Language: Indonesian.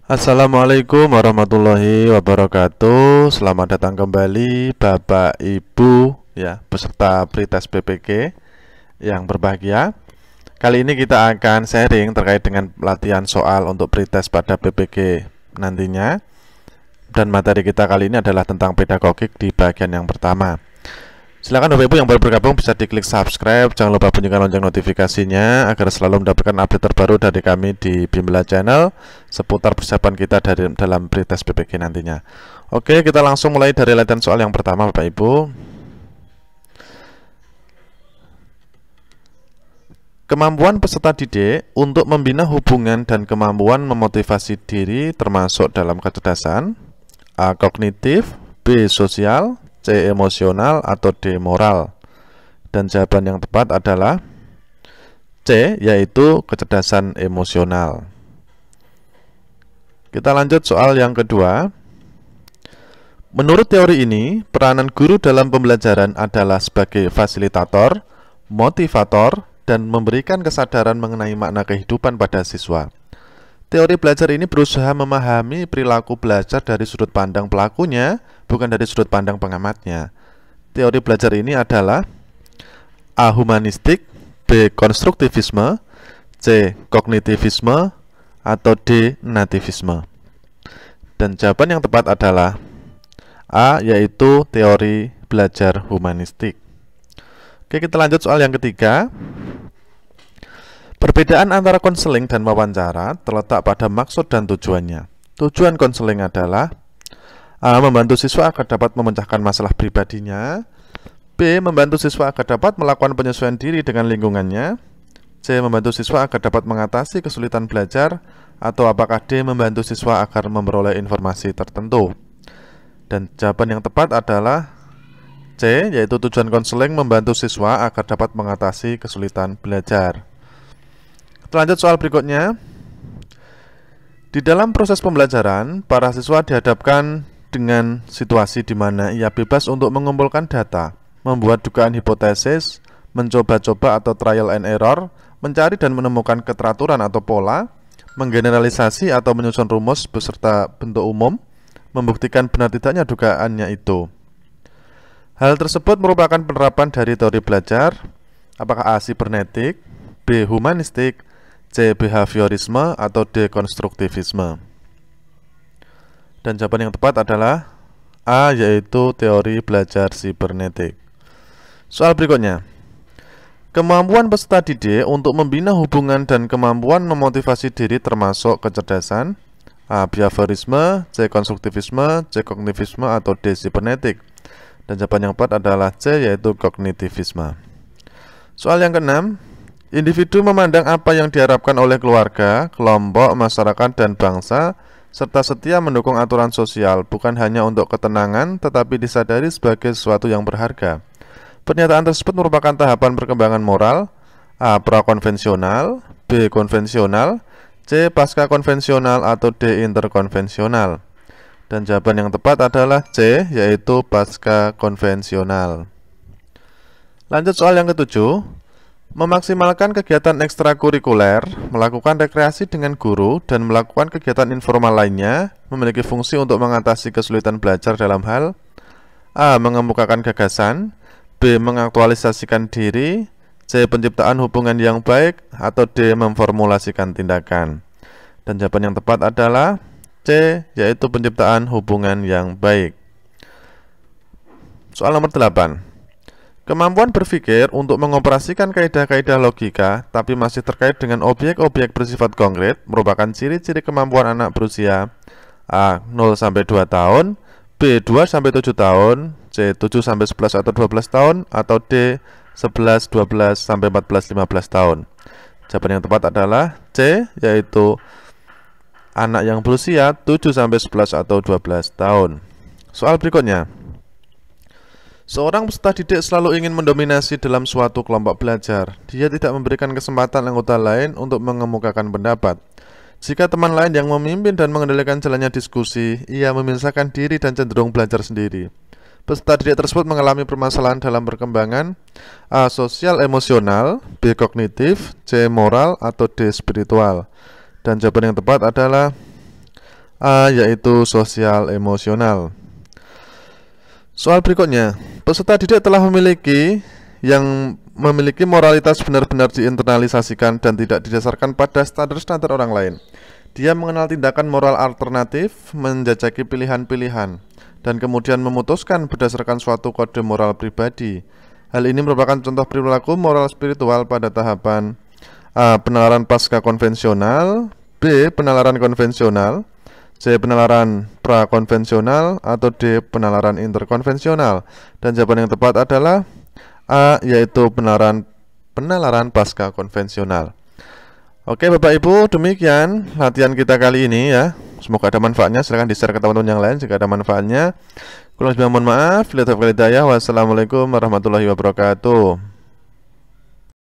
Assalamualaikum warahmatullahi wabarakatuh. Selamat datang kembali Bapak Ibu ya, peserta pretest BPK yang berbahagia. Kali ini kita akan sharing terkait dengan latihan soal untuk pretest pada BPK nantinya. Dan materi kita kali ini adalah tentang pedagogik di bagian yang pertama. Silakan Bapak Ibu yang baru bergabung bisa diklik subscribe, jangan lupa bunyikan lonceng notifikasinya agar selalu mendapatkan update terbaru dari kami di Bimbela Channel seputar persiapan kita dalam pretest BPK nantinya. Oke, kita langsung mulai dari latihan soal yang pertama Bapak Ibu. Kemampuan peserta didik untuk membina hubungan dan kemampuan memotivasi diri termasuk dalam kecerdasan A. Kognitif, B. Sosial, C. Emosional, atau D. Moral. Dan jawaban yang tepat adalah C, yaitu kecerdasan emosional. Kita lanjut soal yang kedua. Menurut teori ini, peranan guru dalam pembelajaran adalah sebagai fasilitator, motivator, dan memberikan kesadaran mengenai makna kehidupan pada siswa. Teori belajar ini berusaha memahami perilaku belajar dari sudut pandang pelakunya, bukan dari sudut pandang pengamatnya. Teori belajar ini adalah A. Humanistik, B. Konstruktivisme, C. Kognitivisme, atau D. Nativisme. Dan jawaban yang tepat adalah A, yaitu teori belajar humanistik. Oke, kita lanjut soal yang ketiga. Perbedaan antara konseling dan wawancara terletak pada maksud dan tujuannya. Tujuan konseling adalah A. Membantu siswa agar dapat memecahkan masalah pribadinya, B. Membantu siswa agar dapat melakukan penyesuaian diri dengan lingkungannya, C. Membantu siswa agar dapat mengatasi kesulitan belajar, atau apakah D. Membantu siswa agar memperoleh informasi tertentu. Dan jawaban yang tepat adalah C, yaitu tujuan konseling membantu siswa agar dapat mengatasi kesulitan belajar. Lanjut soal berikutnya. Di dalam proses pembelajaran, para siswa dihadapkan dengan situasi di mana ia bebas untuk mengumpulkan data, membuat dugaan hipotesis, mencoba-coba atau trial and error, mencari dan menemukan keteraturan atau pola, menggeneralisasi atau menyusun rumus beserta bentuk umum, membuktikan benar tidaknya dugaannya itu. Hal tersebut merupakan penerapan dari teori belajar, apakah A. Sibernetik, B. Humanistik, C. Behaviorisme, atau D. Konstruktivisme. Dan jawaban yang tepat adalah A, yaitu teori belajar sibernetik. Soal berikutnya. Kemampuan peserta didik untuk membina hubungan dan kemampuan memotivasi diri termasuk kecerdasan A. Behaviorisme, C. Konstruktivisme, C. Kognitivisme, atau D. Sibernetik. Dan jawaban yang tepat adalah C, yaitu kognitivisme. Soal yang keenam. Individu memandang apa yang diharapkan oleh keluarga, kelompok, masyarakat, dan bangsa, serta setia mendukung aturan sosial, bukan hanya untuk ketenangan, tetapi disadari sebagai sesuatu yang berharga. Pernyataan tersebut merupakan tahapan perkembangan moral, A. Prakonvensional, B. Konvensional, C. Pasca konvensional, atau D. Interkonvensional. Dan jawaban yang tepat adalah C, yaitu pasca konvensional. Lanjut soal yang ketujuh. Memaksimalkan kegiatan ekstrakurikuler, melakukan rekreasi dengan guru, dan melakukan kegiatan informal lainnya memiliki fungsi untuk mengatasi kesulitan belajar dalam hal A. Mengemukakan gagasan, B. Mengaktualisasikan diri, C. Penciptaan hubungan yang baik, atau D. Memformulasikan tindakan. Dan jawaban yang tepat adalah C, yaitu penciptaan hubungan yang baik. Soal nomor 8. Kemampuan berpikir untuk mengoperasikan kaidah-kaidah logika tapi masih terkait dengan objek-objek bersifat konkret merupakan ciri-ciri kemampuan anak berusia A. 0-2 tahun, B. 2-7 tahun, C. 7-11 atau 12 tahun, atau D. 11, 12, 14, 15 tahun. Jawaban yang tepat adalah C, yaitu anak yang berusia 7-11 atau 12 tahun. Soal berikutnya. Seorang peserta didik selalu ingin mendominasi dalam suatu kelompok belajar. Dia tidak memberikan kesempatan anggota lain untuk mengemukakan pendapat. Jika teman lain yang memimpin dan mengendalikan jalannya diskusi, ia memisahkan diri dan cenderung belajar sendiri. Peserta didik tersebut mengalami permasalahan dalam perkembangan A. Sosial emosional, B. Kognitif, C. Moral, atau D. Spiritual. Dan jawaban yang tepat adalah A. Yaitu sosial emosional. Soal berikutnya, peserta didik telah memiliki moralitas benar-benar diinternalisasikan dan tidak didasarkan pada standar-standar orang lain. Dia mengenal tindakan moral alternatif, menjajaki pilihan-pilihan, dan kemudian memutuskan berdasarkan suatu kode moral pribadi. Hal ini merupakan contoh perilaku moral spiritual pada tahapan A. Penalaran pasca konvensional, B. Penalaran konvensional, C. Penalaran prakonvensional, atau D. Penalaran interkonvensional. Dan jawaban yang tepat adalah A, yaitu penalaran pasca konvensional. Oke Bapak Ibu, demikian latihan kita kali ini ya. Semoga ada manfaatnya. Silahkan di-share ke teman-teman yang lain jika ada manfaatnya. Kurang lebih mohon maaf. Wassalamualaikum warahmatullahi wabarakatuh.